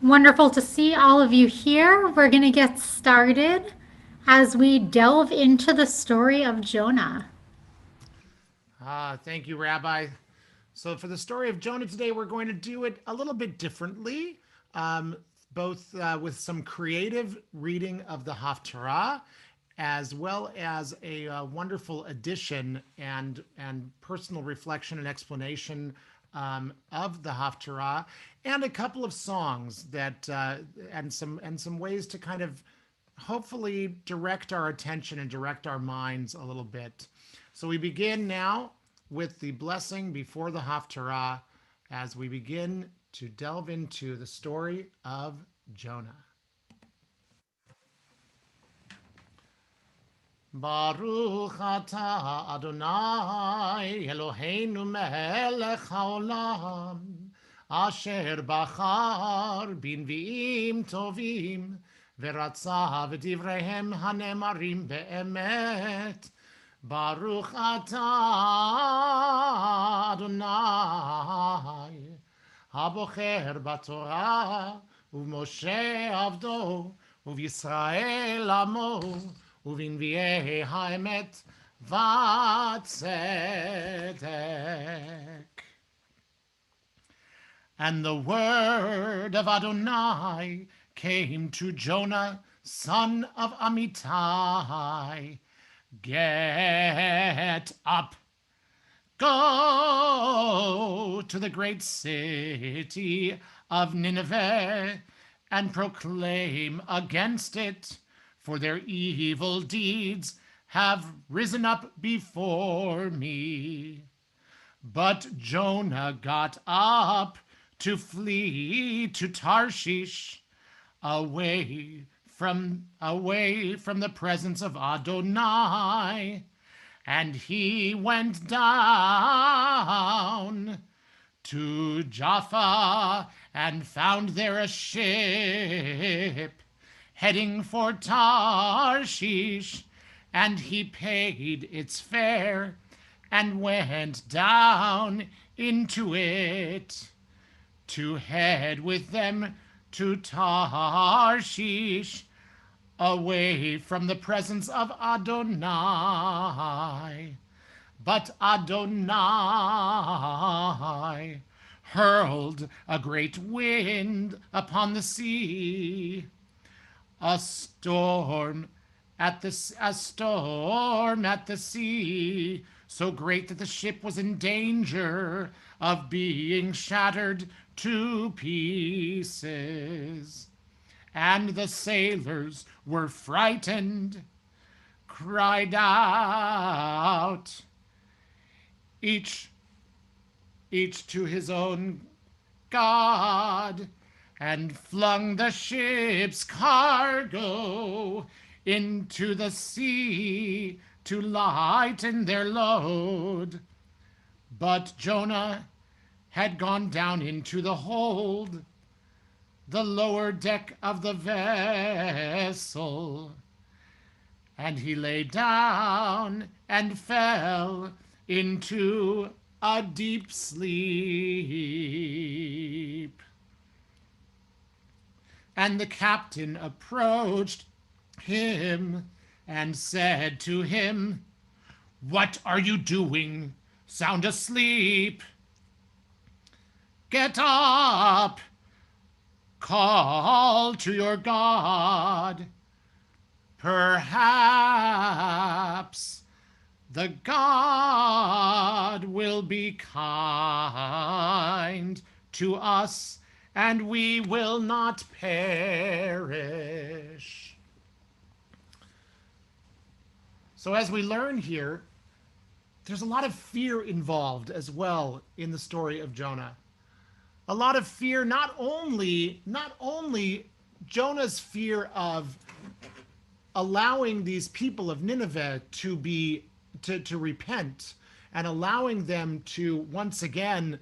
Wonderful to see all of you here. We're going to get started as we delve into the story of Jonah. Thank you, Rabbi. So, for the story of Jonah today, we're going to do it a little bit differently, um, both with some creative reading of the Haftarah, as well as a wonderful addition and personal reflection and explanation of the Haftarah, and a couple of songs that and some ways to kind of hopefully direct our attention and direct our minds a little bit. So we begin now with the blessing before the Haftarah as we begin to delve into the story of Jonah. Baruch atah Adonai Eloheinu melech haolam asher bachar b'nvi'im tovim ורצה ודבריהם הנאמרים באמת. ברוך אתה אדוני הבוחר בתורה ובמשה עבדו ובישראל עמו ובנביאי האמת והצדק. And the word of Adonai came to Jonah, son of Amittai. Get up, go to the great city of Nineveh and proclaim against it, for their evil deeds have risen up before me. But Jonah got up to flee to Tarshish, away from the presence of Adonai, and he went down to Jaffa and found there a ship heading for Tarshish, and he paid its fare and went down into it to head with them to Tarshish, away from the presence of Adonai. But Adonai hurled a great wind upon the sea, a storm at the sea, so great that the ship was in danger of being shattered to pieces. And the sailors were frightened, cried out, each to his own God, and flung the ship's cargo into the sea to lighten their load. But Jonah had gone down into the hold, the lower deck of the vessel, and he lay down and fell into a deep sleep. And the captain approached him and said to him, "What are you doing? Sound asleep? Get up, call to your God. Perhaps the God will be kind to us and we will not perish." So as we learn here, there's a lot of fear involved as well in the story of Jonah. A lot of fear, not only Jonah's fear of allowing these people of Nineveh to repent and allowing them to once again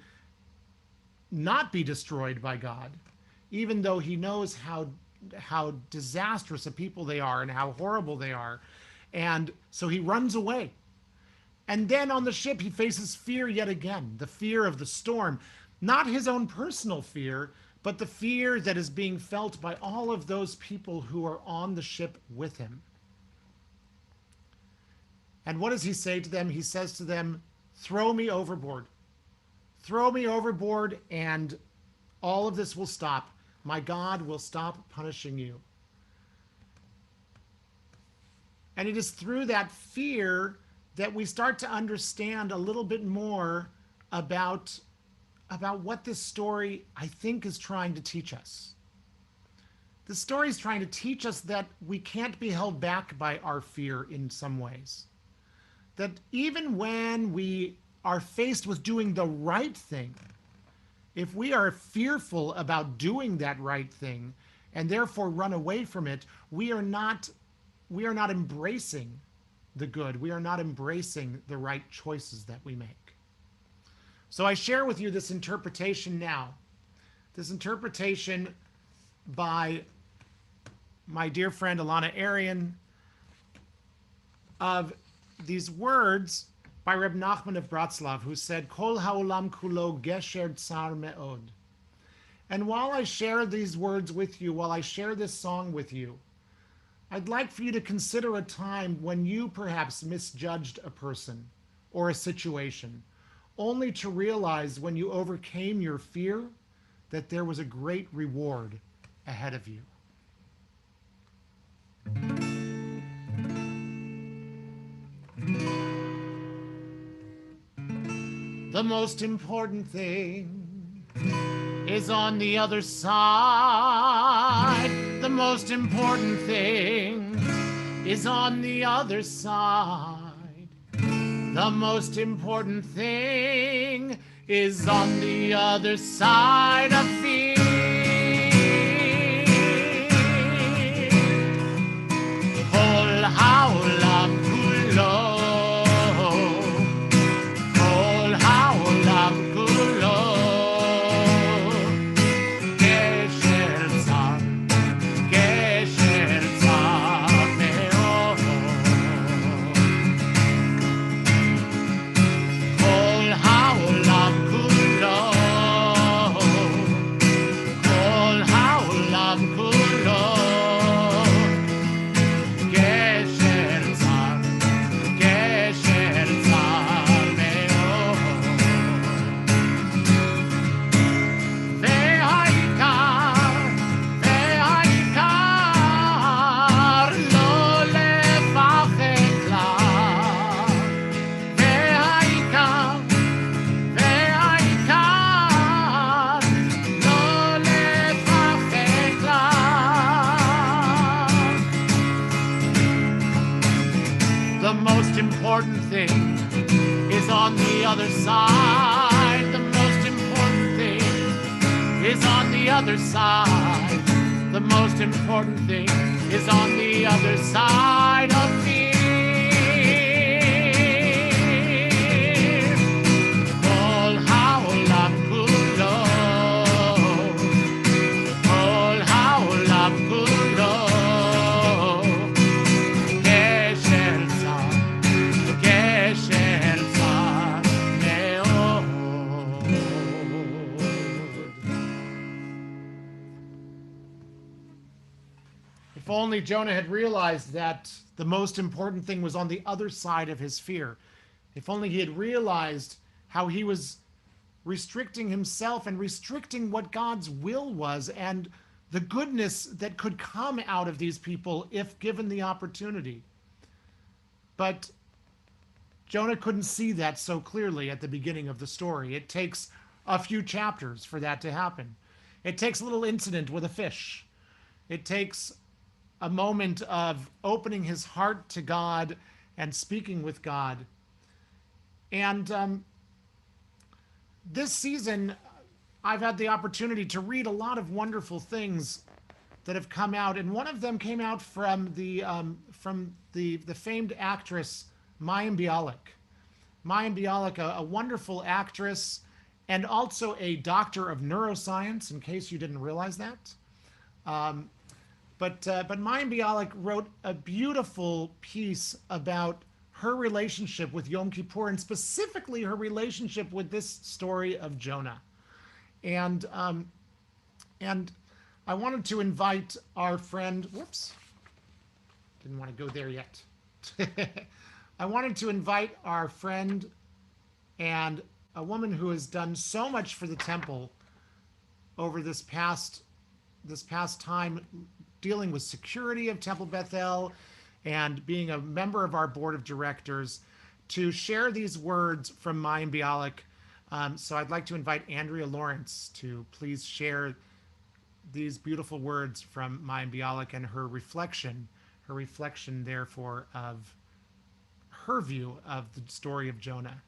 not be destroyed by God, even though he knows how disastrous a people they are and how horrible they are. And so he runs away. And then on the ship, he faces fear yet again, the fear of the storm. Not his own personal fear, but the fear that is being felt by all of those people who are on the ship with him. And what does he say to them? He says to them, throw me overboard. Throw me overboard, and all of this will stop. My God will stop punishing you. And it is through that fear that we start to understand a little bit more about, what this story, I think, is trying to teach us. The story is trying to teach us that we can't be held back by our fear in some ways. That even when we are faced with doing the right thing, if we are fearful about doing that right thing and therefore run away from it, we are not embracing the good. We are not embracing the right choices that we make. So I share with you this interpretation now. This interpretation by my dear friend Alana Arian of these words by Reb Nachman of Bratslav, who said, Kol haolam kulo gesher tsar me'od. And while I share these words with you, while I share this song with you, I'd like for you to consider a time when you perhaps misjudged a person or a situation, only to realize when you overcame your fear that there was a great reward ahead of you. The most important thing is on the other side. The most important thing is on the other side. The most important thing is on the other side of fear. Kol haolam kulo. Important thing is on the other side. The most important thing is on the other side. The most important thing is on the other side of fear. Kol haolam kulo. Kol haolam kulo. If only Jonah had realized that the most important thing was on the other side of his fear. If only he had realized how he was restricting himself and restricting what God's will was and the goodness that could come out of these people if given the opportunity. But Jonah couldn't see that so clearly at the beginning of the story. It takes a few chapters for that to happen. It takes a little incident with a fish. It takes a moment of opening his heart to God and speaking with God. And this season, I've had the opportunity to read a lot of wonderful things that have come out, and one of them came out from the famed actress Mayim Bialik. Mayim Bialik, a wonderful actress, and also a doctor of neuroscience, in case you didn't realize that. But Mayim Bialik wrote a beautiful piece about her relationship with Yom Kippur, and specifically her relationship with this story of Jonah. And And I wanted to invite our friend, whoops, didn't want to go there yet. I wanted to invite our friend and a woman who has done so much for the temple over this past time, dealing with security of Temple Bethel and being a member of our board of directors, to share these words from Mayim Bialik. So I'd like to invite Andrea Lawrence to please share these beautiful words from Mayim Bialik and her reflection, therefore, of her view of the story of Jonah.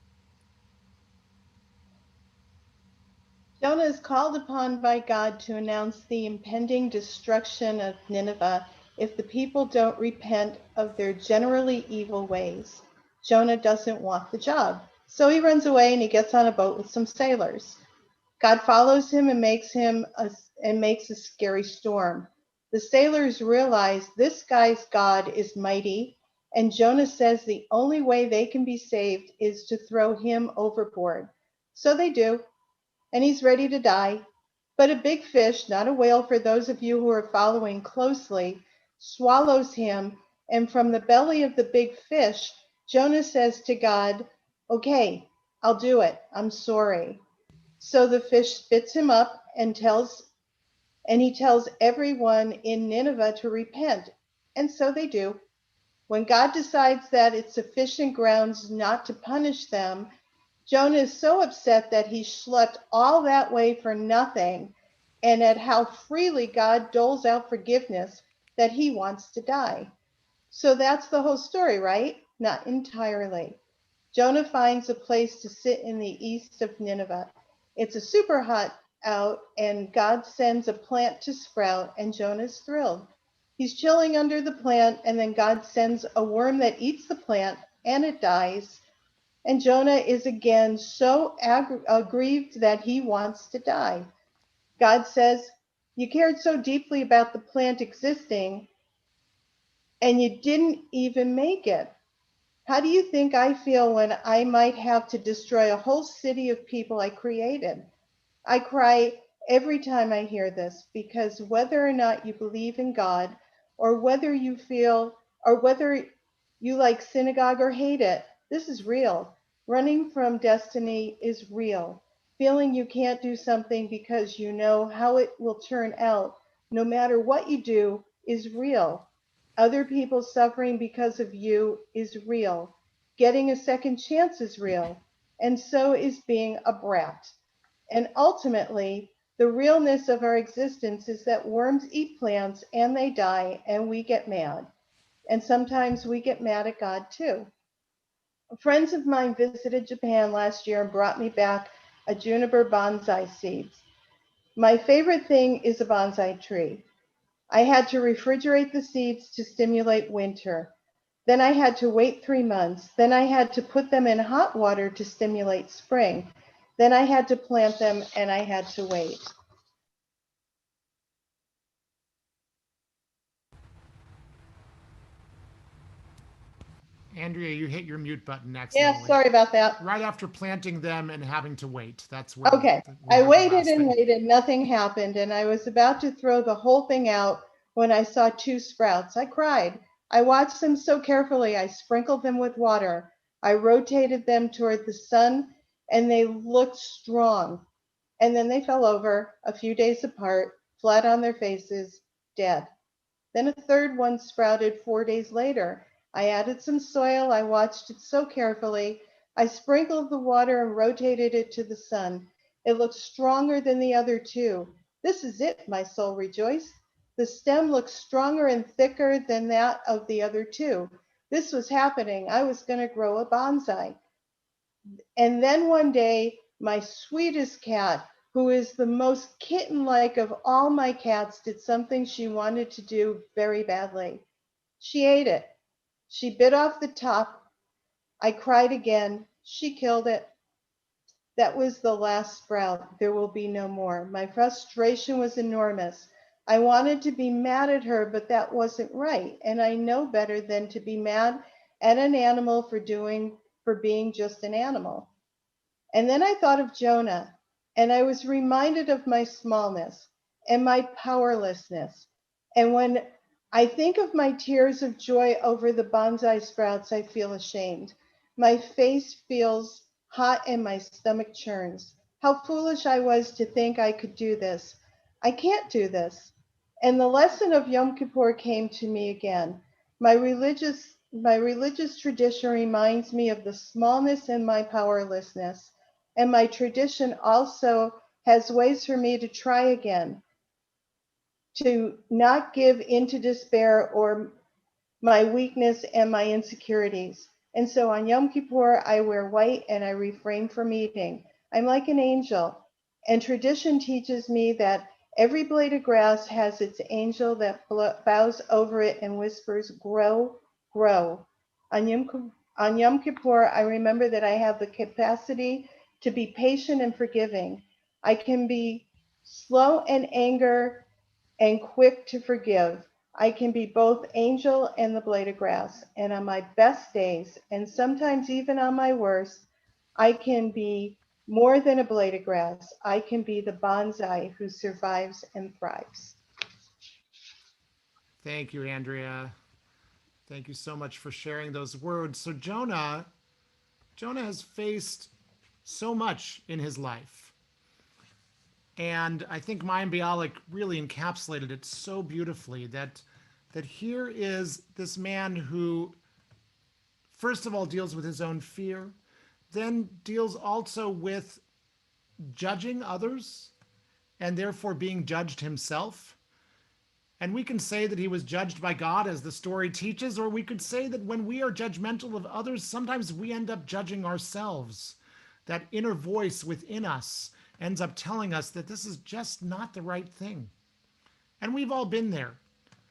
Jonah is called upon by God to announce the impending destruction of Nineveh if the people don't repent of their generally evil ways. Jonah doesn't want the job, so he runs away and he gets on a boat with some sailors. God follows him and makes a scary storm. The sailors realize this guy's God is mighty, and Jonah says the only way they can be saved is to throw him overboard. So they do, and he's ready to die. But a big fish, not a whale for those of you who are following closely, swallows him, and from the belly of the big fish, Jonah says to God, "Okay, I'll do it. I'm sorry." So the fish spits him up and he tells everyone in Nineveh to repent. And so they do. When God decides that it's sufficient grounds not to punish them, Jonah is so upset that he schlepped all that way for nothing, and at how freely God doles out forgiveness, that he wants to die. So that's the whole story, right? Not entirely. Jonah finds a place to sit in the east of Nineveh. It's a super hot out, and God sends a plant to sprout, and Jonah's thrilled. He's chilling under the plant, and then God sends a worm that eats the plant, and it dies. And Jonah is again so aggrieved that he wants to die. God says, "You cared so deeply about the plant existing, and you didn't even make it. How do you think I feel when I might have to destroy a whole city of people I created?" I cry every time I hear this, because whether or not you believe in God, or whether you like synagogue or hate it, this is real. Running from destiny is real. Feeling you can't do something because you know how it will turn out, no matter what you do, is real. Other people suffering because of you is real. Getting a second chance is real. And so is being a brat. And ultimately, the realness of our existence is that worms eat plants and they die, and we get mad. And sometimes we get mad at God too. Friends of mine visited Japan last year and brought me back a juniper bonsai seeds. My favorite thing is a bonsai tree. I had to refrigerate the seeds to stimulate winter. Then I had to wait 3 months. Then I had to put them in hot water to stimulate spring. Then I had to plant them and I had to wait. Andrea, you hit your mute button Yeah, accidentally. sorry about that. Right after planting them and having to wait. That's where Okay, we I heard the waited last and thing. waited, nothing happened, and I was about to throw the whole thing out when I saw two sprouts. I cried. I watched them so carefully. I sprinkled them with water. I rotated them toward the sun, and they looked strong. And then they fell over, a few days apart, flat on their faces, dead. Then a third one sprouted 4 days later. I added some soil. I watched it so carefully. I sprinkled the water and rotated it to the sun. It looked stronger than the other two. "This is it," my soul rejoiced. The stem looked stronger and thicker than that of the other two. This was happening. I was going to grow a bonsai. And then one day, my sweetest cat, who is the most kitten like of all my cats, did something she wanted to do very badly. She ate it. She bit off the top. I cried again. She killed it. That was the last sprout. There will be no more. My frustration was enormous. I wanted to be mad at her, but that wasn't right. And I know better than to be mad at an animal for being just an animal. And then I thought of Jonah, and I was reminded of my smallness. and my powerlessness. And when I think of my tears of joy over the bonsai sprouts, I feel ashamed. My face feels hot and my stomach churns. How foolish I was to think I could do this. I can't do this. And the lesson of Yom Kippur came to me again. My religious tradition reminds me of the smallness and my powerlessness. And my tradition also has ways for me to try again, to not give into despair or my weakness and my insecurities. And so on Yom Kippur, I wear white and I refrain from eating. I'm like an angel. And tradition teaches me that every blade of grass has its angel that bows over it and whispers, grow, grow. On Yom Kippur, I remember that I have the capacity to be patient and forgiving. I can be slow in anger and quick to forgive. I can be both angel and the blade of grass. And on my best days, and sometimes even on my worst, I can be more than a blade of grass. I can be the bonsai who survives and thrives. Thank you, Andrea. Thank you so much for sharing those words. So Jonah has faced so much in his life. And I think Mayim Bialik really encapsulated it so beautifully that here is this man who, first of all, deals with his own fear, then deals also with judging others and therefore being judged himself. And we can say that he was judged by God, as the story teaches, or we could say that when we are judgmental of others, sometimes we end up judging ourselves. That inner voice within us ends up telling us that this is just not the right thing. And we've all been there.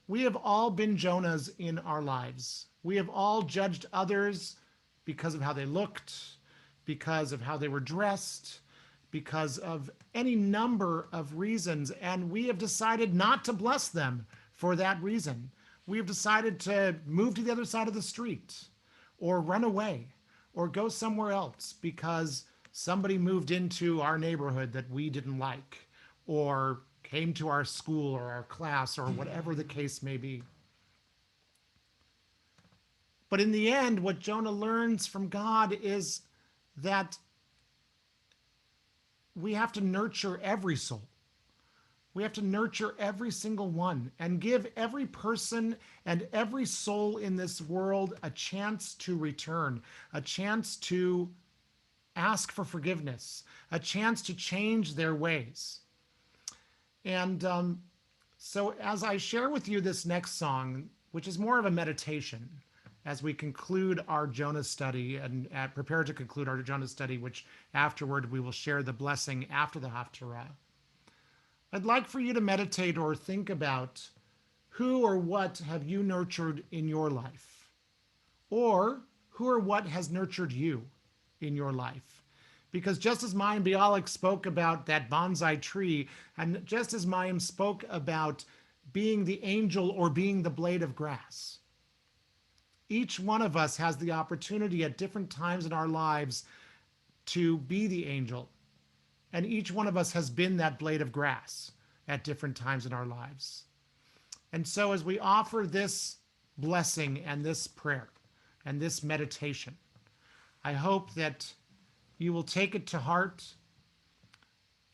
We have all been Jonahs in our lives. We have all judged others because of how they looked, because of how they were dressed, because of any number of reasons. And we have decided not to bless them for that reason. We have decided to move to the other side of the street or run away or go somewhere else because somebody moved into our neighborhood that we didn't like or came to our school or our class or whatever the case may be. But in the end, what Jonah learns from God is that we have to nurture every soul. We have to nurture every single one and give every person and every soul in this world a chance to return, a chance to ask for forgiveness, a chance to change their ways. And so as I share with you this next song, which is more of a meditation, as we conclude our Jonah study and prepare to conclude our Jonah study, which afterward we will share the blessing after the Haftarah, I'd like for you to meditate or think about who or what have you nurtured in your life, or who or what has nurtured you in your life. Because just as Mayim Bialik spoke about that bonsai tree, and just as Mayim spoke about being the angel or being the blade of grass, each one of us has the opportunity at different times in our lives to be the angel. And each one of us has been that blade of grass at different times in our lives. And so as we offer this blessing and this prayer and this meditation, I hope that you will take it to heart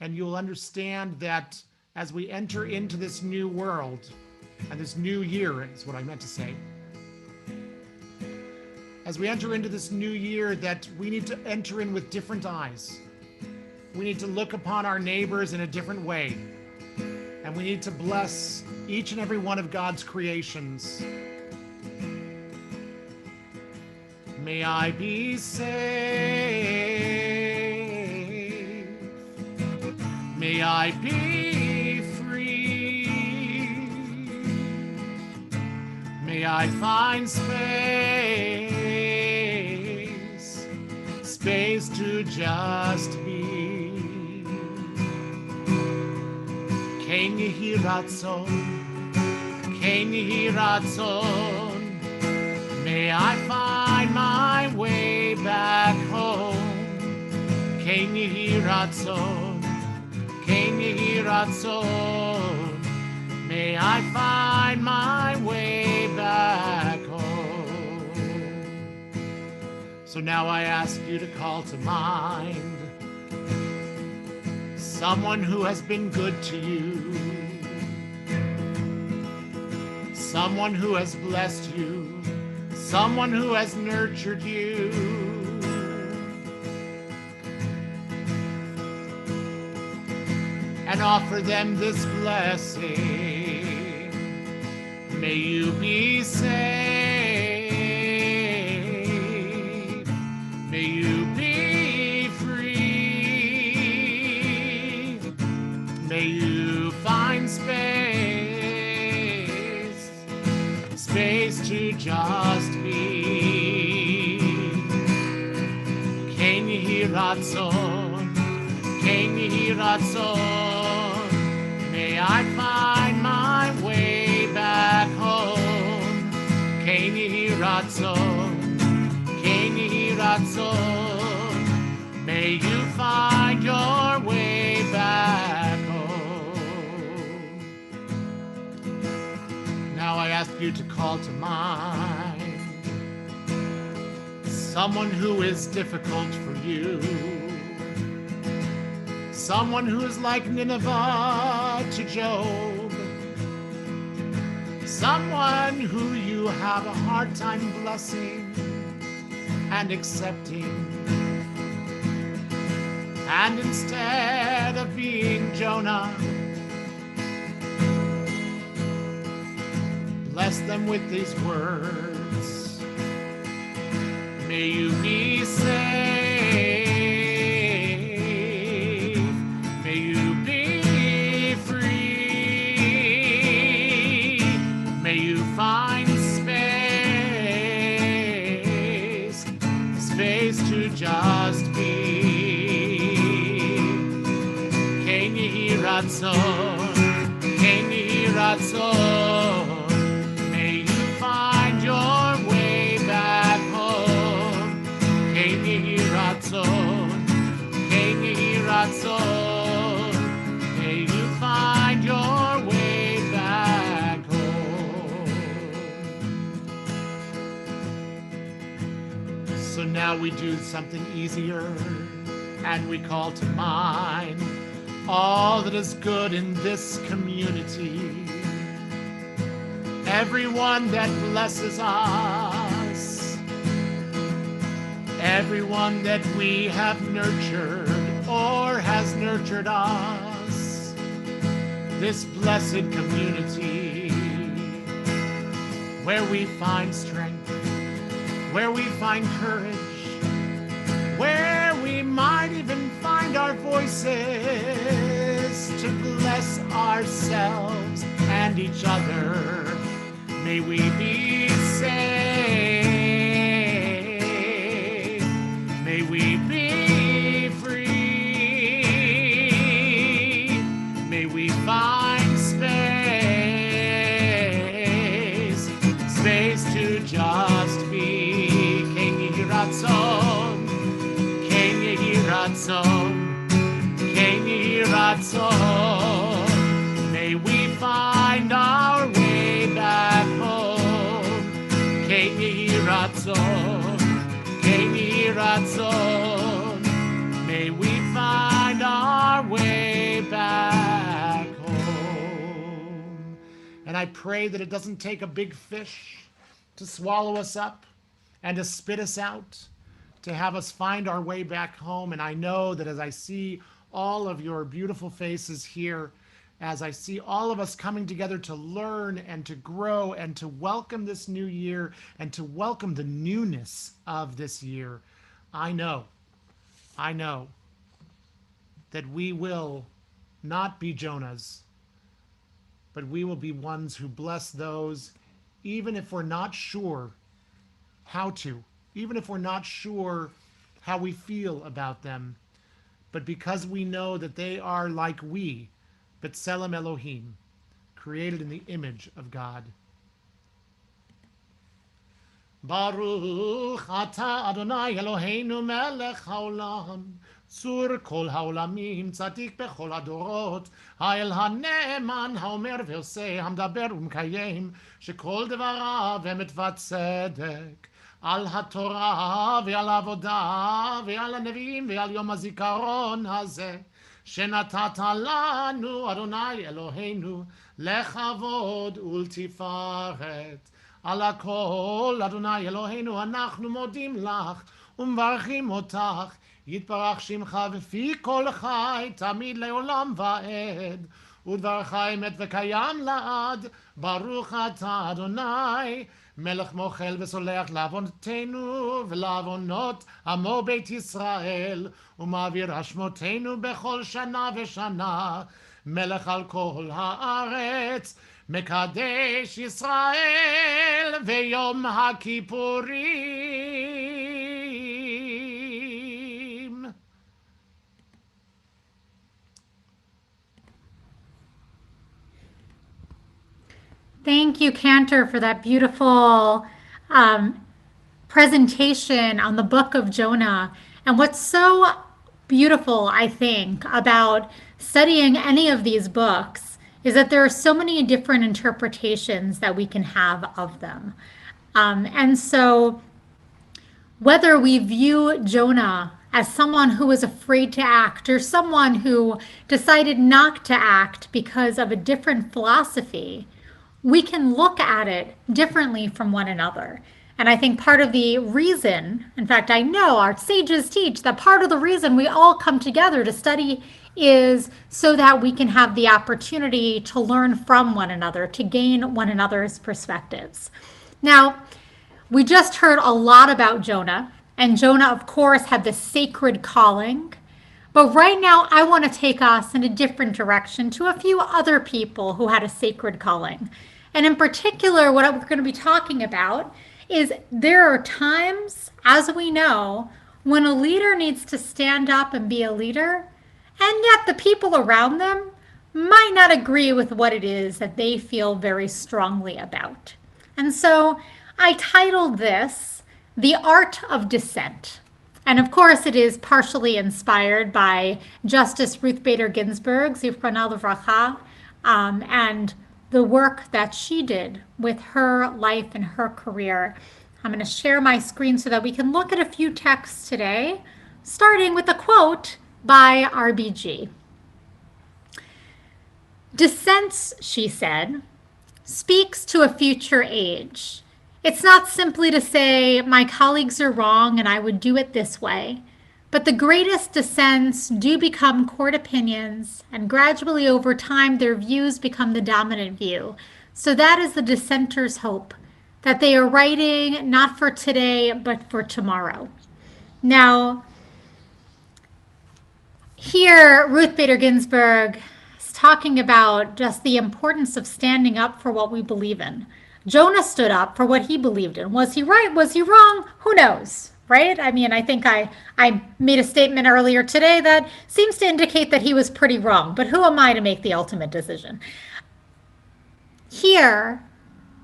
and you will understand that as we enter into this new world, and this new year is what I meant to say, as we enter into this new year, that we need to enter in with different eyes. We need to look upon our neighbors in a different way. And we need to bless each and every one of God's creations. May I be safe. May I be free. May I find space to just be. Ken yehi ratzon, ken yehi ratzon. May I find my way back home. Ken yehi ratzon, Ken Yehi Ratzon, may I find my way back home. So now I ask you to call to mind someone who has been good to you, someone who has blessed you, someone who has nurtured you. And offer them this blessing. May you be saved. May you be free. May you find space to just be. Ken Yehi Ratzon, Ken Yehi Ratzon, may I find my way back home. Ken Yehi Ratzon, Ken Yehi Ratzon, may you find your way back home. Now I ask you to call to mind someone who is difficult for you, someone who is like Nineveh to Job, someone who you have a hard time blessing and accepting. And instead of being Jonah, bless them with these words. May you be safe. May you be free. May you find space to just be. Ken Yehi Ratzon, Ken Yehi Ratzon, may you find your way back home. Ken Yehi Ratzon, Ken Yehi Ratzon, may you find your way back home. So now we do something easier, and we call to mind all that is good in this community. Everyone that blesses us, everyone that we have nurtured or has nurtured us, this blessed community where we find strength, where we find courage, where we might even find our voices to bless ourselves and each other. May we be saved. May we be free. May we find space to just be. Ken Yehi Ratzon, Ken Yehi Ratzon, Ken Yehi Ratzon. May we find our way back home. Ken Yehi Ratzon, Ken Yehi Ratzon. May we find our way back home. And I pray that it doesn't take a big fish to swallow us up and to spit us out, to have us find our way back home. And I know that as I see all of your beautiful faces here, as I see all of us coming together to learn and to grow and to welcome this new year and to welcome the newness of this year, I know that we will not be Jonahs, but we will be ones who bless those, even if we're not sure how to, even if we're not sure how we feel about them, but because we know that they are like we, B'Tselem Elohim, created in the image of God. Baruch atah Adonai Eloheinu melech haolam, צור כל העולמים, צדיק בכל הדורות, האל הנאמן, האומר ועושה, המדבר ומקיים, שכל דבריו אמת וצדק. על התורה ועל העבודה ועל הנביאים ועל יום הזיכרון הזה, שנתת לנו, אדוני אלוהינו, לכבוד ולתפארת. על הכל, אדוני אלוהינו, אנחנו מודים לך ומברכים אותך. יתברך שמך בפי כל חי, תמיד לעולם ועד. ודברך אמת וקיים לעד. ברוך אתה, אדוני, מלך מוחל וסולח לעוונותינו ולעוונות עמו בית ישראל, ומעביר אשמותינו בכל שנה ושנה. מלך על כל הארץ, מקדש ישראל ויום הכיפורים. Thank you, Cantor, for that beautiful presentation on the book of Jonah. And what's so beautiful, I think, about studying any of these books is that there are so many different interpretations that we can have of them. And so whether we view Jonah as someone who was afraid to act or someone who decided not to act because of a different philosophy, we can look at it differently from one another. And I think part of the reason, in fact, I know our sages teach that part of the reason we all come together to study is so that we can have the opportunity to learn from one another, to gain one another's perspectives. Now, we just heard a lot about Jonah, and Jonah, of course, had this sacred calling. But right now, I want to take us in a different direction to a few other people who had a sacred calling. And in particular, what we're going to be talking about is there are times, as we know, when a leader needs to stand up and be a leader, and yet the people around them might not agree with what it is that they feel very strongly about. And so I titled this, The Art of Dissent. And of course, it is partially inspired by Justice Ruth Bader Ginsburg, Zichronah Livracha, and the work that she did with her life and her career. I'm going to share my screen so that we can look at a few texts today, starting with a quote by RBG. Dissent, she said, speaks to a future age. It's not simply to say, my colleagues are wrong and I would do it this way. But the greatest dissents do become court opinions, and gradually over time their views become the dominant view. So that is the dissenter's hope, that they are writing not for today, but for tomorrow. Now, here, Ruth Bader Ginsburg is talking about just the importance of standing up for what we believe in. Jonah stood up for what he believed in. Was he right? Was he wrong? Who knows, right? I mean, I think I made a statement earlier today that seems to indicate that he was pretty wrong, but who am I to make the ultimate decision? Here,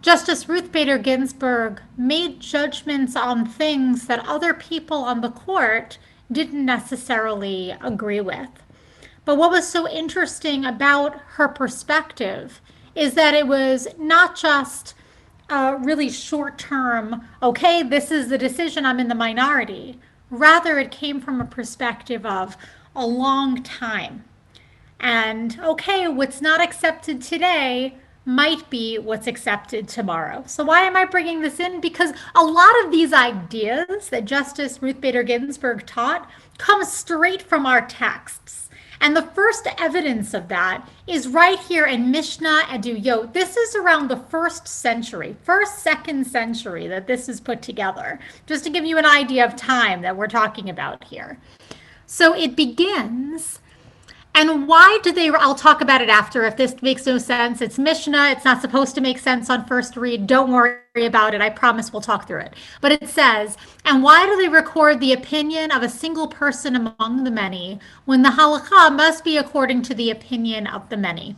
Justice Ruth Bader Ginsburg made judgments on things that other people on the court didn't necessarily agree with. But what was so interesting about her perspective is that it was not just really short term, okay, this is the decision, I'm in the minority. Rather, it came from a perspective of a long time. And okay, what's not accepted today might be what's accepted tomorrow. So why am I bringing this in? Because a lot of these ideas that Justice Ruth Bader Ginsburg taught come straight from our texts. And the first evidence of that is right here in Mishnah Eduyot. This is around the first, second century that this is put together, just to give you an idea of time that we're talking about here. So it begins, and why do they, I'll talk about it after if this makes no sense. It's Mishnah, it's not supposed to make sense on first read. Don't worry about it, I promise we'll talk through it. But it says, and why do they record the opinion of a single person among the many when the halakha must be according to the opinion of the many?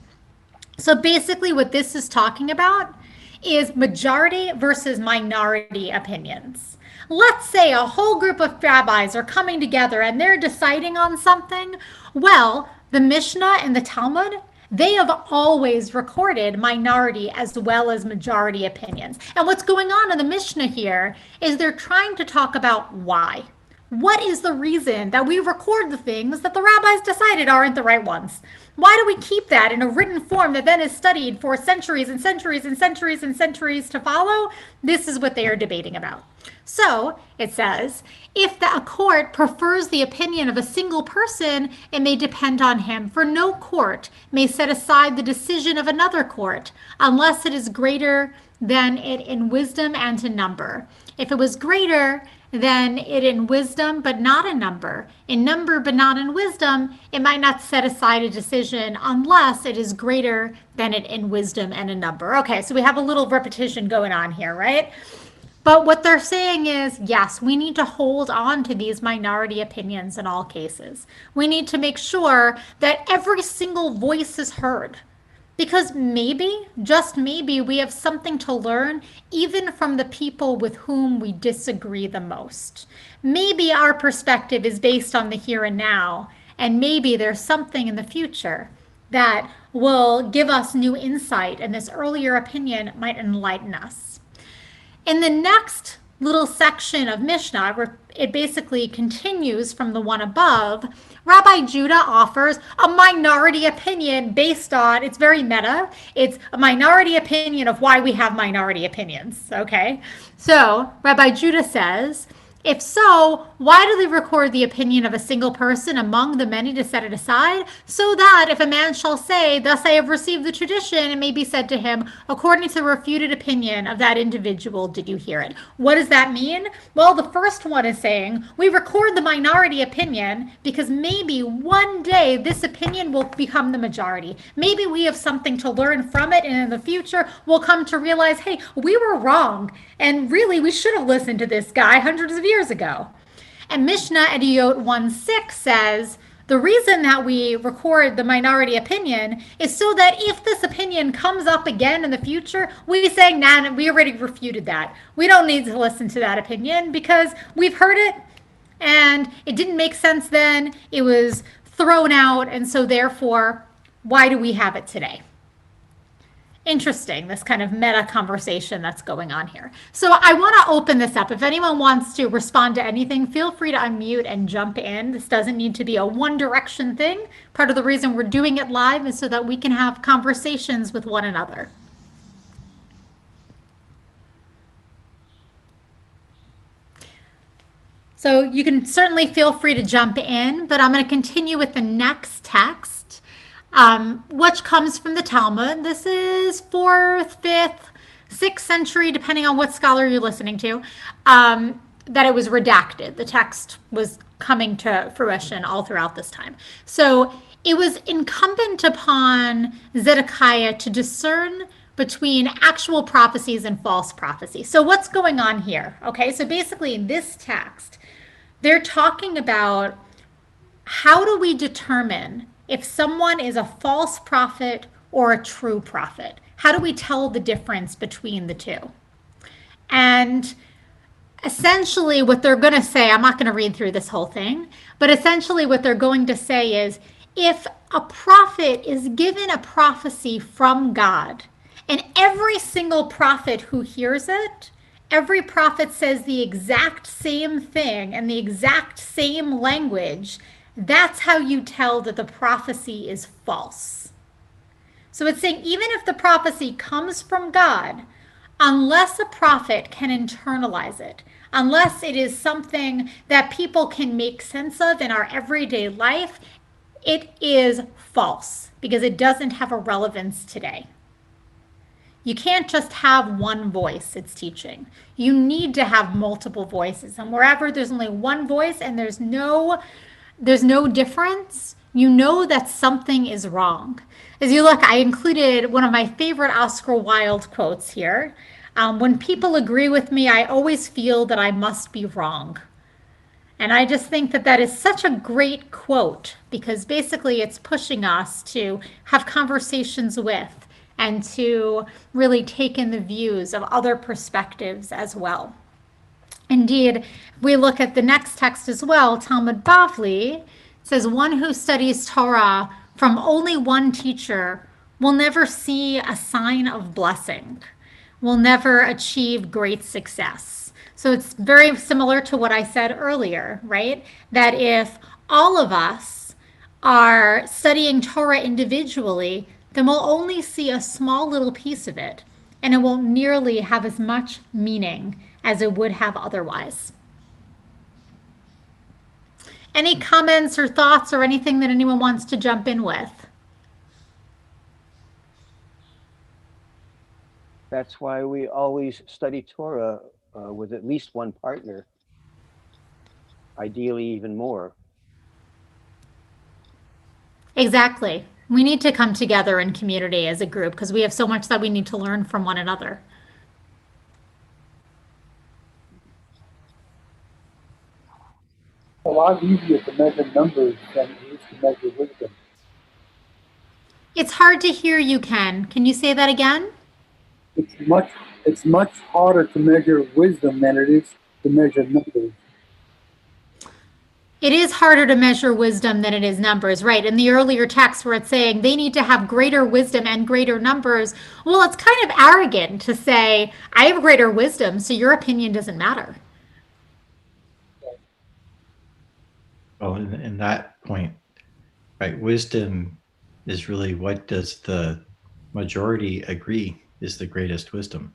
So basically what this is talking about is majority versus minority opinions. Let's say a whole group of rabbis are coming together and they're deciding on something. Well, the Mishnah and the Talmud, they have always recorded minority as well as majority opinions. And what's going on in the Mishnah here is they're trying to talk about why. What is the reason that we record the things that the rabbis decided aren't the right ones? Why do we keep that in a written form that then is studied for centuries and centuries and centuries and centuries to follow? This is what they are debating about. So it says, if a court prefers the opinion of a single person, it may depend on him, for no court may set aside the decision of another court unless it is greater than it in wisdom and in number. If it was greater than it in wisdom, but not in number but not in wisdom, it might not set aside a decision unless it is greater than it in wisdom and in number. Okay, so we have a little repetition going on here, right? But what they're saying is, yes, we need to hold on to these minority opinions in all cases. We need to make sure that every single voice is heard. Because maybe, just maybe, we have something to learn even from the people with whom we disagree the most. Maybe our perspective is based on the here and now, and maybe there's something in the future that will give us new insight, and this earlier opinion might enlighten us. In the next little section of Mishnah, where it basically continues from the one above, Rabbi Judah offers a minority opinion based on, it's very meta, it's a minority opinion of why we have minority opinions, okay? So Rabbi Judah says, if so, why do they record the opinion of a single person among the many to set it aside? So that if a man shall say, thus I have received the tradition, it may be said to him, according to the refuted opinion of that individual, did you hear it? What does that mean? Well, the first one is saying, we record the minority opinion because maybe one day this opinion will become the majority. Maybe we have something to learn from it, and in the future we'll come to realize, hey, we were wrong. And really, we should have listened to this guy hundreds of years ago. And Mishnah Ediyot 1:6 says, the reason that we record the minority opinion is so that if this opinion comes up again in the future, we say, nah, we already refuted that. We don't need to listen to that opinion because we've heard it and it didn't make sense then. It was thrown out, and so therefore, why do we have it today? Interesting, this kind of meta conversation that's going on here. So I want to open this up. If anyone wants to respond to anything, feel free to unmute and jump in. This doesn't need to be a one direction thing. Part of the reason we're doing it live is so that we can have conversations with one another. So you can certainly feel free to jump in, but I'm going to continue with the next text. Which comes from the Talmud. This is 4th, 5th, 6th century, depending on what scholar you're listening to, that it was redacted. The text was coming to fruition all throughout this time. So it was incumbent upon Zedekiah to discern between actual prophecies and false prophecies. So what's going on here? Okay, so basically in this text, they're talking about how do we determine if someone is a false prophet or a true prophet? How do we tell the difference between the two? And essentially what they're going to say, I'm not going to read through this whole thing, but essentially what they're going to say is if a prophet is given a prophecy from God, and every single prophet who hears it, every prophet says the exact same thing and the exact same language, that's how you tell that the prophecy is false. So it's saying even if the prophecy comes from God, unless a prophet can internalize it, unless it is something that people can make sense of in our everyday life, it is false because it doesn't have a relevance today. You can't just have one voice it's teaching. You need to have multiple voices. And wherever there's only one voice and there's no difference, you know that something is wrong. As you look, I included one of my favorite Oscar Wilde quotes here. When people agree with me, I always feel that I must be wrong. And I just think that that is such a great quote because basically it's pushing us to have conversations with and to really take in the views of other perspectives as well. Indeed, we look at the next text as well, Talmud Bavli says, one who studies Torah from only one teacher will never see a sign of blessing, will never achieve great success. So it's very similar to what I said earlier, right? That if all of us are studying Torah individually, then we'll only see a small little piece of it, and it won't nearly have as much meaning as it would have otherwise. Any comments or thoughts or anything that anyone wants to jump in with? That's why we always study Torah with at least one partner, ideally even more. Exactly. We need to come together in community as a group because we have so much that we need to learn from one another. A lot easier to measure numbers than it is to measure wisdom. It's hard to hear you, Ken. Can you say that again? It's much harder to measure wisdom than it is to measure numbers. It is harder to measure wisdom than it is numbers, right? In the earlier text where it's saying they need to have greater wisdom and greater numbers, well, it's kind of arrogant to say, I have greater wisdom, so your opinion doesn't matter. Well, in that point, right, wisdom is really what does the majority agree is the greatest wisdom,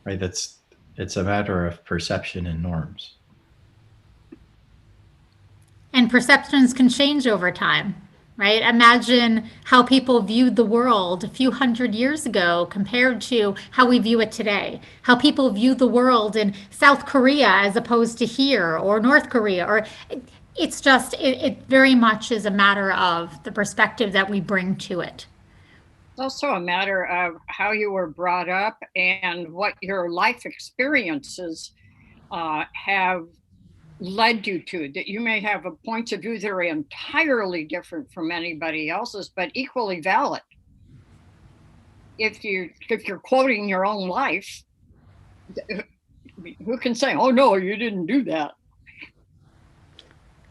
right? It's a matter of perception and norms. And perceptions can change over time, right? Imagine how people viewed the world a few hundred years ago compared to how we view it today. How people view the world in South Korea as opposed to here, or North Korea, or it's just, it very much is a matter of the perspective that we bring to it. It's also a matter of how you were brought up and what your life experiences have led you to, that you may have a point of view that are entirely different from anybody else's, but equally valid. If you're quoting your own life, who can say, oh no, you didn't do that?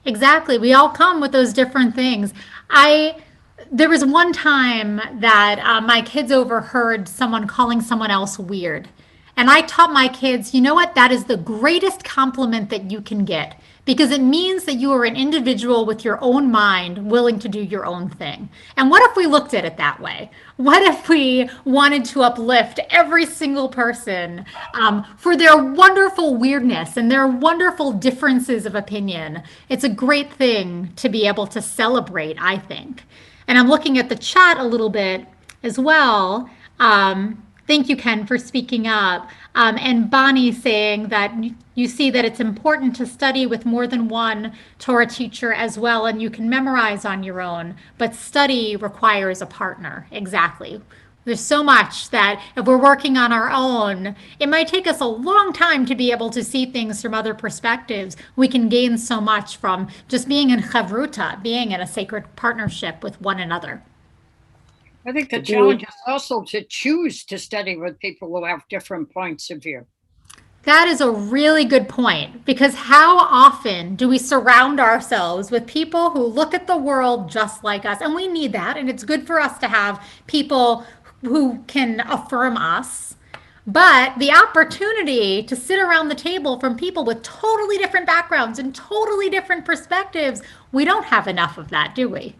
Exactly. We all come with those different things. There was one time that my kids overheard someone calling someone else weird. And I taught my kids, you know what? That is the greatest compliment that you can get because it means that you are an individual with your own mind willing to do your own thing. And what if we looked at it that way? What if we wanted to uplift every single person for their wonderful weirdness and their wonderful differences of opinion? It's a great thing to be able to celebrate, I think. And I'm looking at the chat a little bit as well. Thank you, Ken, for speaking up. And Bonnie saying that you see that it's important to study with more than one Torah teacher as well, and you can memorize on your own, but study requires a partner. Exactly. There's so much that if we're working on our own, it might take us a long time to be able to see things from other perspectives. We can gain so much from just being in chavruta, being in a sacred partnership with one another. I think the challenge is also to choose to study with people who have different points of view. That is a really good point because how often do we surround ourselves with people who look at the world just like us? And we need that, and it's good for us to have people who can affirm us. But the opportunity to sit around the table from people with totally different backgrounds and totally different perspectives, we don't have enough of that, do we?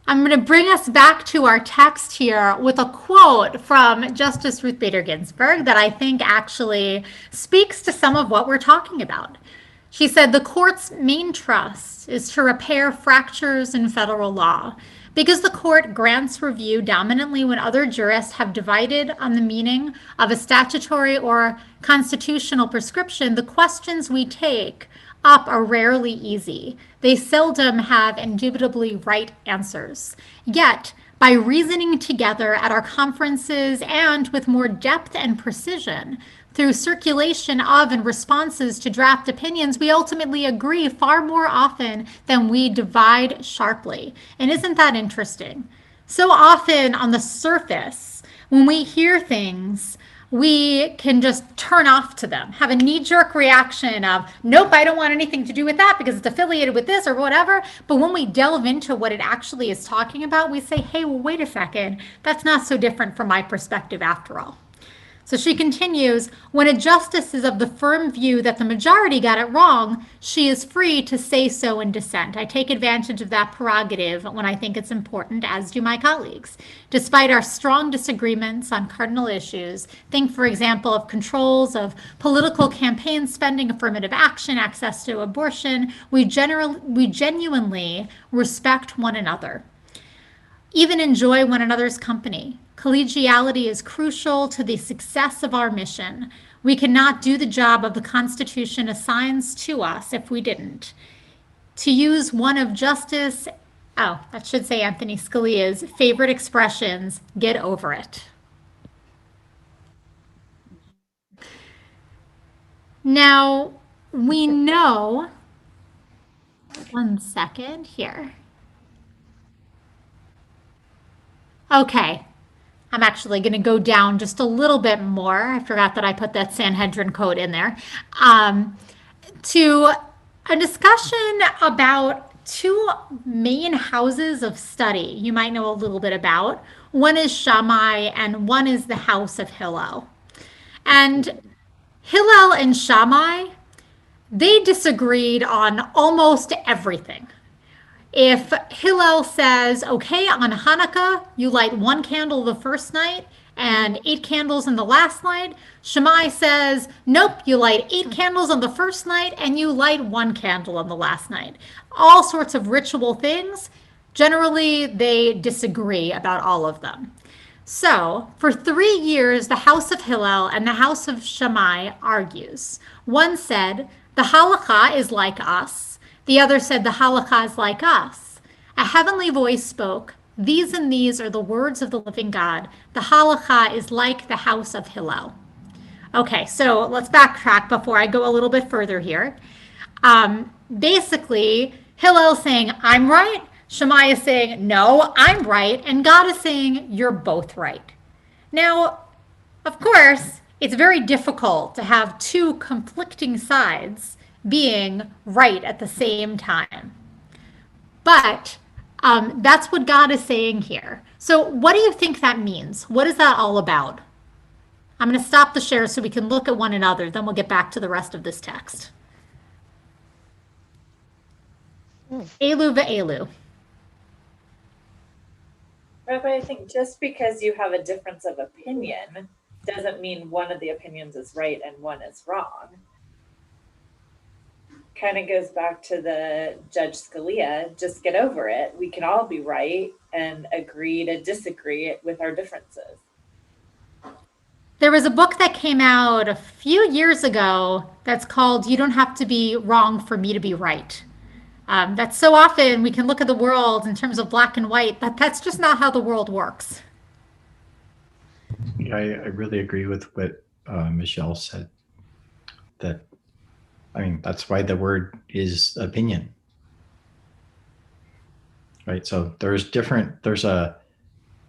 I'm going to bring us back to our text here with a quote from Justice Ruth Bader Ginsburg that I think actually speaks to some of what we're talking about. She said, the court's main trust is to repair fractures in federal law. Because the court grants review dominantly when other jurists have divided on the meaning of a statutory or constitutional prescription, the questions we take up are rarely easy. They seldom have indubitably right answers. Yet, by reasoning together at our conferences and with more depth and precision, through circulation of and responses to draft opinions, we ultimately agree far more often than we divide sharply. And isn't that interesting? So often on the surface, when we hear things, we can just turn off to them, have a knee-jerk reaction of, nope, I don't want anything to do with that because it's affiliated with this or whatever. But when we delve into what it actually is talking about, we say, hey, well, wait a second, that's not so different from my perspective after all. So she continues, when a justice is of the firm view that the majority got it wrong, she is free to say so in dissent. I take advantage of that prerogative when I think it's important, as do my colleagues. Despite our strong disagreements on cardinal issues, think, for example, of controls of political campaign spending, affirmative action, access to abortion, we genuinely respect one another. Even enjoy one another's company. Collegiality is crucial to the success of our mission. We cannot do the job of the Constitution assigns to us if we didn't. To use one of Justice, that should say Anthony Scalia's favorite expressions, get over it. Now, we know, one second here. Okay, I'm actually going to go down just a little bit more. I forgot that I put that Sanhedrin code in there. To a discussion about two main houses of study you might know a little bit about. One is Shammai and one is the house of Hillel. And Hillel and Shammai, they disagreed on almost everything. If Hillel says, okay, on Hanukkah, you light one candle the first night and 8 candles in the last night, Shammai says, nope, you light 8 candles on the first night and you light 1 candle on the last night. All sorts of ritual things. Generally, they disagree about all of them. So, for 3 years, the house of Hillel and the house of Shammai argues. One said, the halakha is like us. The other said, the halakha is like us. A heavenly voice spoke, these and these are the words of the living God. The halakha is like the house of Hillel. Okay, so let's backtrack before I go a little bit further here. Basically, Hillel is saying, I'm right. Shammai is saying, no, I'm right. And God is saying, you're both right. Now, of course, it's very difficult to have two conflicting sides being right at the same time. But that's what God is saying here. So what do you think that means? What is that all about? I'm going to stop the share so we can look at one another. Then we'll get back to the rest of this text. Elu ve'elu. Rabbi, I think just because you have a difference of opinion doesn't mean one of the opinions is right and one is wrong. Kind of goes back to the Judge Scalia, just get over it. We can all be right and agree to disagree with our differences. There was a book that came out a few years ago that's called You Don't Have to Be Wrong for Me to Be Right. That's so often we can look at the world in terms of black and white, but that's just not how the world works. Yeah, I really agree with what Michelle said. That's why the word is opinion, right? So there's a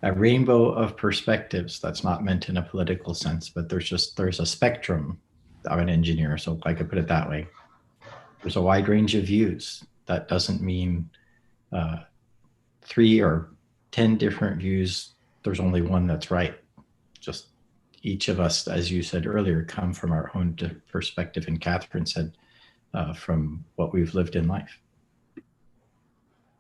rainbow of perspectives. That's not meant in a political sense, but there's a spectrum. I'm an engineer, so I could put it that way. There's a wide range of views. That doesn't mean 3 or 10 different views. There's only one that's right. Just each of us, as you said earlier, come from our own perspective, and Catherine said, from what we've lived in life.